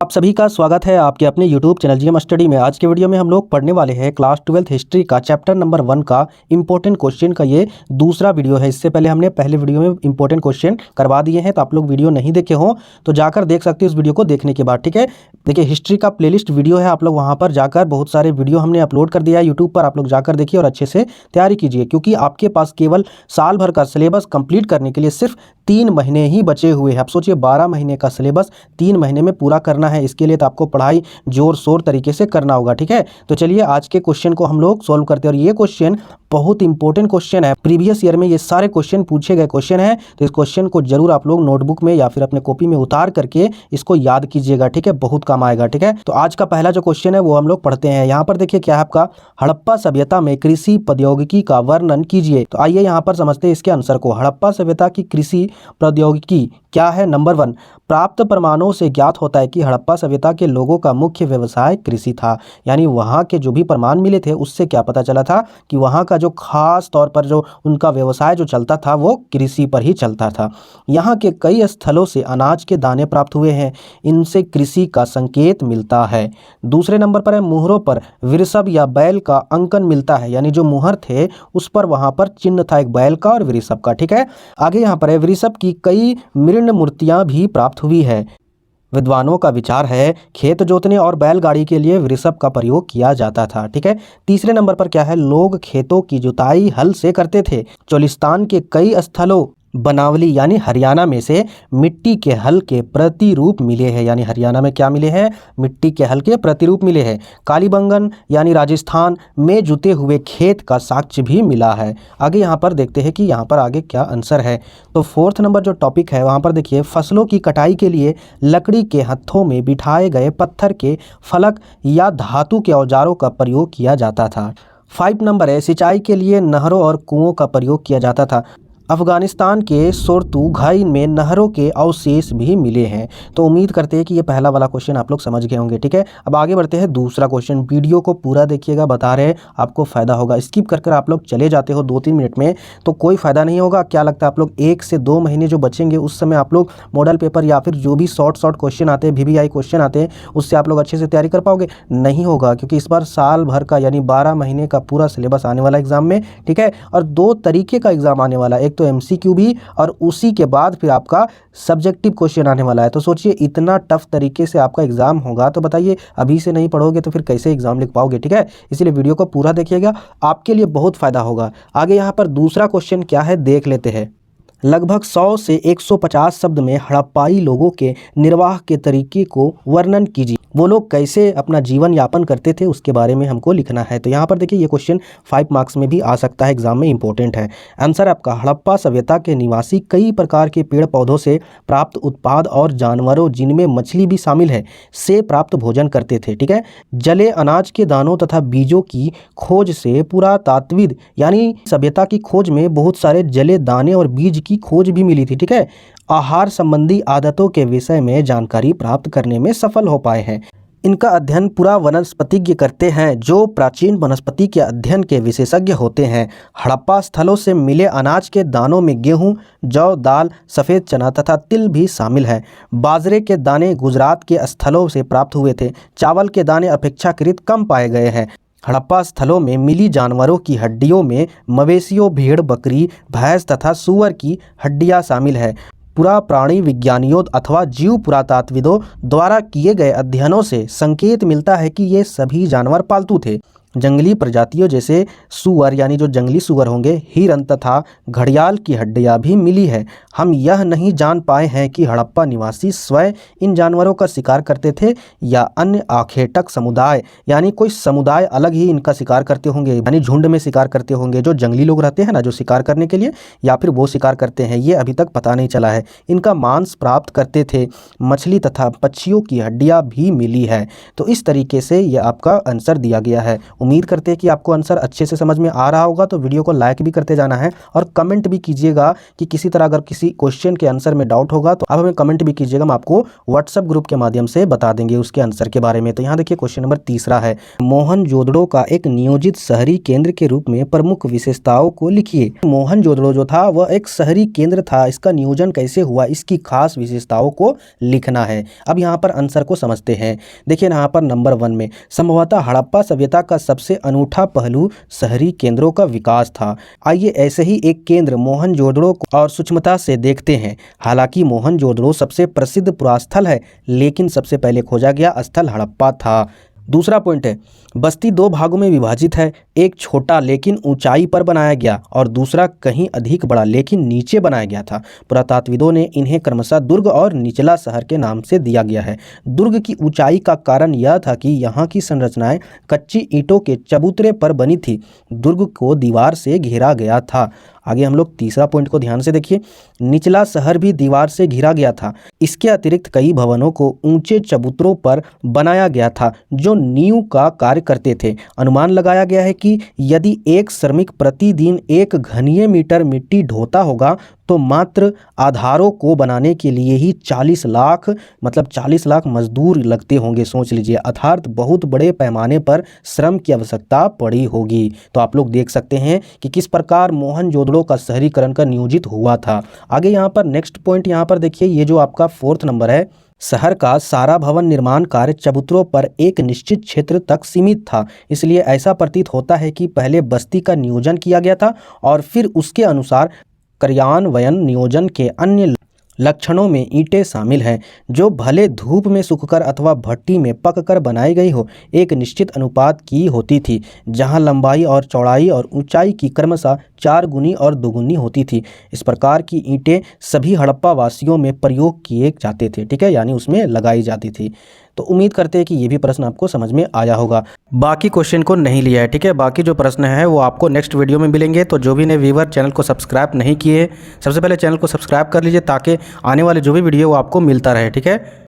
आप सभी का स्वागत है आपके अपने YouTube चैनल जीएम स्टडी में। आज के वीडियो में हम लोग पढ़ने वाले हैं क्लास 12 हिस्ट्री का चैप्टर नंबर 1 का इंपॉर्टेंट क्वेश्चन का ये दूसरा वीडियो है। इससे पहले हमने पहले वीडियो में इंपॉर्टेंट क्वेश्चन करवा दिए हैं, तो आप लोग वीडियो नहीं देखे हो तो जाकर देख सकते हो इस वीडियो को देखने के बाद। ठीक है, देखिए हिस्ट्री का प्लेलिस्ट वीडियो है, आप लोग वहाँ पर जाकर बहुत सारे वीडियो हमने अपलोड कर दिया है यूट्यूब पर, आप लोग जाकर देखिए और अच्छे से तैयारी कीजिए, क्योंकि आपके पास केवल साल भर का सिलेबस कंप्लीट करने के लिए सिर्फ 3 महीने ही बचे हुए हैं। आप सोचिए 12 महीने का सिलेबस 3 महीने में पूरा करना है, इसके लिए तो आपको पढ़ाई जोर शोर तरीके से करना होगा। ठीक है, तो चलिए आज के क्वेश्चन को हम लोग सॉल्व करते हैं। और ये क्वेश्चन बहुत इंपॉर्टेंट क्वेश्चन है, प्रीवियस ईयर में ये सारे क्वेश्चन पूछे गए क्वेश्चन है, तो इस क्वेश्चन को जरूर आप लोग नोटबुक में या फिर अपने कॉपी में उतार करके इसको याद कीजिएगा। ठीक है, बहुत काम आएगा। ठीक है, तो आज का पहला जो क्वेश्चन है वो हम लोग पढ़ते हैं। यहाँ पर देखिए क्या है आपका, हड़प्पा सभ्यता में कृषि प्रौद्योगिकी का वर्णन कीजिए। तो आइए यहाँ पर समझते हैं इसके आंसर को। हड़प्पा सभ्यता की कृषि प्रौद्योगिकी क्या है? नंबर 1, प्राप्त प्रमाणों से ज्ञात होता है कि हड़प्पा सभ्यता के लोगों का मुख्य व्यवसाय कृषि था। यानी वहाँ के जो भी प्रमाण मिले थे उससे क्या पता चला था कि वहाँ का जो खास तौर पर जो उनका व्यवसाय जो चलता था वो कृषि पर ही चलता था। यहाँ के कई स्थलों से अनाज के दाने प्राप्त हुए हैं, इनसे कृषि का संकेत मिलता है। दूसरे नंबर पर है, मुहरों पर वृषभ या बैल का अंकन मिलता है। यानी जो मुहर थे उस पर वहाँ पर चिन्ह था एक बैल का और वृषभ का। ठीक है, आगे यहाँ पर है, वृषभ की कई मृण मूर्तियां भी प्राप्त हुई है। विद्वानों का विचार है खेत जोतने और बैलगाड़ी के लिए वृषभ का प्रयोग किया जाता था। ठीक है, तीसरे नंबर पर क्या है, लोग खेतों की जुताई हल से करते थे। चोलिस्तान के कई स्थलों बनावली यानी हरियाणा में से मिट्टी के हल के प्रतिरूप मिले हैं। यानी हरियाणा में क्या मिले हैं? मिट्टी के हल के प्रतिरूप मिले हैं। कालीबंगन यानी राजस्थान में जुते हुए खेत का साक्ष्य भी मिला है। आगे यहाँ पर देखते हैं कि यहाँ पर आगे क्या आंसर है। तो 4th नंबर जो टॉपिक है वहाँ पर देखिए, फसलों की कटाई के लिए लकड़ी के हत्थों में बिठाए गए पत्थर के फलक या धातु के औजारों का प्रयोग किया जाता था। 5 नंबर है, सिंचाई के लिए नहरों और कुओं का प्रयोग किया जाता था। अफगानिस्तान के सोर्तुगाई में नहरों के अवशेष भी मिले हैं। तो उम्मीद करते हैं कि ये पहला वाला क्वेश्चन आप लोग समझ गए होंगे। ठीक है, अब आगे बढ़ते हैं दूसरा क्वेश्चन। वीडियो को पूरा देखिएगा, बता रहे हैं आपको फ़ायदा होगा। स्किप कर आप लोग चले जाते हो 2-3 मिनट में तो कोई फ़ायदा नहीं होगा। क्या लगता है आप लोग 1 से 2 महीने जो बचेंगे उस समय आप लोग मॉडल पेपर या फिर जो भी शॉर्ट क्वेश्चन आते हैं, VVI क्वेश्चन आते हैं, उससे आप लोग अच्छे से तैयारी कर पाओगे? नहीं होगा, क्योंकि इस बार साल भर का यानी 12 महीने का पूरा सिलेबस आने वाला एग्जाम में। ठीक है, और 2 तरीके का एग्जाम आने वाला, एक तो MCQ भी और उसी के बाद फिर आपका सब्जेक्टिव क्वेश्चन आने वाला है। तो सोचिए इतना टफ तरीके से आपका एग्जाम होगा, तो बताइए अभी से नहीं पढ़ोगे तो फिर कैसे एग्जाम लिख पाओगे? ठीक है, इसलिए वीडियो को पूरा देखिएगा, आपके लिए बहुत फायदा होगा। आगे यहाँ पर दूसरा क्वेश्चन क्या है देख लेते हैं। लगभग 100 से 150 शब्द में हड़प्पाई लोगों के निर्वाह के तरीके को वर्णन कीजिए। वो लोग कैसे अपना जीवन यापन करते थे उसके बारे में हमको लिखना है। तो यहाँ पर देखिए ये क्वेश्चन 5 मार्क्स में भी आ सकता है, एग्जाम में इंपॉर्टेंट है। आंसर आपका, हड़प्पा सभ्यता के निवासी कई प्रकार के पेड़ पौधों से प्राप्त उत्पाद और जानवरों, जिनमें मछली भी शामिल है, से प्राप्त भोजन करते थे। ठीक है, जले अनाज के दानों तथा बीजों की खोज से पुरातात्विद यानी सभ्यता की खोज में बहुत सारे जले दाने और बीज की खोज भी मिली थी। ठीक है, आहार संबंधी आदतों के विषय में जानकारी प्राप्त करने में सफल हो पाए हैं। इनका अध्ययन पूरा वनस्पतिज्ञ करते हैं, जो प्राचीन वनस्पति के अध्ययन के विशेषज्ञ होते हैं। हड़प्पा स्थलों से मिले अनाज के दानों में गेहूं, जौ, दाल, सफ़ेद चना तथा तिल भी शामिल है। बाजरे के दाने गुजरात के स्थलों से प्राप्त हुए थे। चावल के दाने अपेक्षाकृत कम पाए गए हैं। हड़प्पा स्थलों में मिली जानवरों की हड्डियों में मवेशियों, भेड़, बकरी, भैंस तथा सूअर की हड्डियां शामिल है। पुरा प्राणी विज्ञानियों अथवा जीव पुरातत्वविदों द्वारा किए गए अध्ययनों से संकेत मिलता है कि ये सभी जानवर पालतू थे। जंगली प्रजातियों जैसे सूअर यानी जो जंगली सूअर होंगे, हिरन तथा घड़ियाल की हड्डियां भी मिली है। हम यह नहीं जान पाए हैं कि हड़प्पा निवासी स्वयं इन जानवरों का शिकार करते थे या अन्य आखेटक समुदाय यानी कोई समुदाय अलग ही इनका शिकार करते होंगे, यानी झुंड में शिकार करते होंगे। जो जंगली लोग रहते हैं ना जो शिकार करने के लिए, या फिर वो शिकार करते हैं, ये अभी तक पता नहीं चला है। इनका मांस प्राप्त करते थे। मछली तथा पक्षियों की हड्डियाँ भी मिली है। तो इस तरीके से ये आपका आंसर दिया गया है। उम्मीद करते हैं कि आपको आंसर अच्छे से समझ में आ रहा होगा। तो वीडियो को लाइक भी करते जाना है और कमेंट भी कीजिएगा कि किसी तरह अगर किसी क्वेश्चन के आंसर में डाउट होगा तो आप हमें कमेंट भी कीजिएगा, हम आपको व्हाट्सएप ग्रुप के माध्यम से बता देंगे उसके आंसर के बारे में। तो यहाँ देखिए क्वेश्चन नंबर तीसरा है, मोहनजोदड़ो का एक नियोजित शहरी केंद्र के रूप में प्रमुख विशेषताओं को लिखिए। मोहनजोदड़ो जो था वह एक शहरी केंद्र था, इसका नियोजन कैसे हुआ, इसकी खास विशेषताओं को लिखना है। अब यहाँ पर आंसर को समझते हैं। देखिए यहाँ पर नंबर 1 में संभवतः हड़प्पा सभ्यता का सबसे अनूठा पहलू शहरी केंद्रों का विकास था। आइए ऐसे ही एक केंद्र मोहनजोदड़ो को और सूक्ष्मता से देखते हैं। हालांकि मोहनजोदड़ो सबसे प्रसिद्ध पुरास्थल है, लेकिन सबसे पहले खोजा गया स्थल हड़प्पा था। दूसरा पॉइंट है, बस्ती 2 भागों में विभाजित है, एक छोटा लेकिन ऊंचाई पर बनाया गया और दूसरा कहीं अधिक बड़ा लेकिन नीचे बनाया गया था। पुरातत्वविदों ने इन्हें क्रमशः दुर्ग और निचला शहर के नाम से दिया गया है। दुर्ग की ऊंचाई का कारण यह था कि यहाँ की संरचनाएं कच्ची ईंटों के चबूतरे पर बनी थी। दुर्ग को दीवार से घेरा गया था। आगे हम लोग तीसरा पॉइंट को ध्यान से देखिए, निचला शहर भी दीवार से घिरा गया था। इसके अतिरिक्त कई भवनों को ऊंचे चबूतरों पर बनाया गया था जो नींव का कार्य करते थे। अनुमान लगाया गया है कि यदि एक श्रमिक प्रतिदिन 1 घनीय मीटर मिट्टी ढोता होगा तो मात्र आधारों को बनाने के लिए ही 40 लाख मतलब 40 लाख मजदूर लगते होंगे। सोच लीजिए, अर्थात बहुत बड़े पैमाने पर श्रम की आवश्यकता पड़ी होगी। तो आप लोग देख सकते हैं कि किस प्रकार मोहनजोदड़ो का शहरीकरण का नियोजित हुआ था। आगे यहाँ पर नेक्स्ट पॉइंट यहाँ पर देखिए, ये जो आपका 4th नंबर है, शहर का सारा भवन निर्माण कार्य चबूतरों पर एक निश्चित क्षेत्र तक सीमित था। इसलिए ऐसा प्रतीत होता है कि पहले बस्ती का नियोजन किया गया था और फिर उसके अनुसार कार्यान्वयन नियोजन के अन्य लक्षणों में ईंटें शामिल हैं, जो भले धूप में सूखकर अथवा भट्टी में पककर बनाई गई हो, एक निश्चित अनुपात की होती थी, जहां लंबाई और चौड़ाई और ऊंचाई की क्रमशः 4 गुनी और 2 गुनी होती थी। इस प्रकार की ईंटें सभी हड़प्पा वासियों में प्रयोग किए जाते थे, ठीक है, यानी उसमें लगाई जाती थी। तो उम्मीद करते हैं कि ये भी प्रश्न आपको समझ में आया होगा। बाकी क्वेश्चन को नहीं लिया है, ठीक है, बाकी जो प्रश्न है वो आपको नेक्स्ट वीडियो में मिलेंगे। तो जो भी नए व्यूअर चैनल को सब्सक्राइब नहीं किए, सबसे पहले चैनल को सब्सक्राइब कर लीजिए ताकि आने वाले जो भी वीडियो वो आपको मिलता रहे, ठीक है।